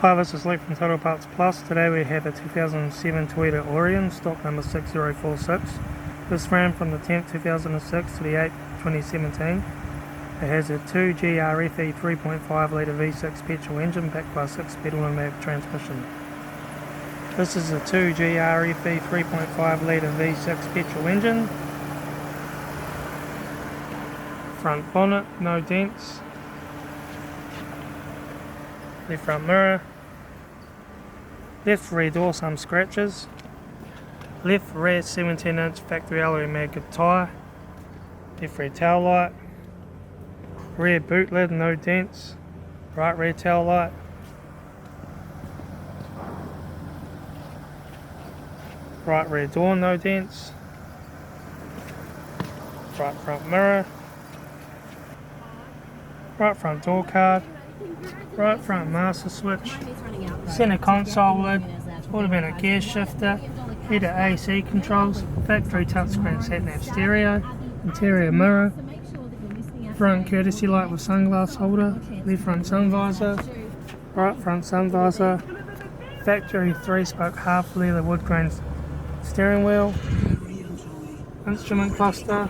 Hi, this is Luke from Total Parts Plus. Today we have a 2007 Toyota Aurion, stock number 6046. This ran from the 10th 2006 to the 8th 2017. It has a 2GRFE 3.5 litre V6 petrol engine backed by a 6-speed automatic transmission. This is a 2GRFE 3.5 litre V6 petrol engine. Front bonnet, no dents. Left front mirror. Left rear door, some scratches. Left rear 17-inch factory alloy maggot tyre. Left rear tail light. Rear boot lid, no dents. Right rear tail light. Right rear door, no dents. Right front mirror. Right front door card. Right front master switch. Centre console lid. Automatic gear shifter. Heater AC controls. Factory touchscreen satnav stereo. Interior mirror. Front courtesy light with sunglass holder. Left front sun visor. Right front sun visor. Factory 3-spoke half leather wood grain steering wheel. Instrument cluster.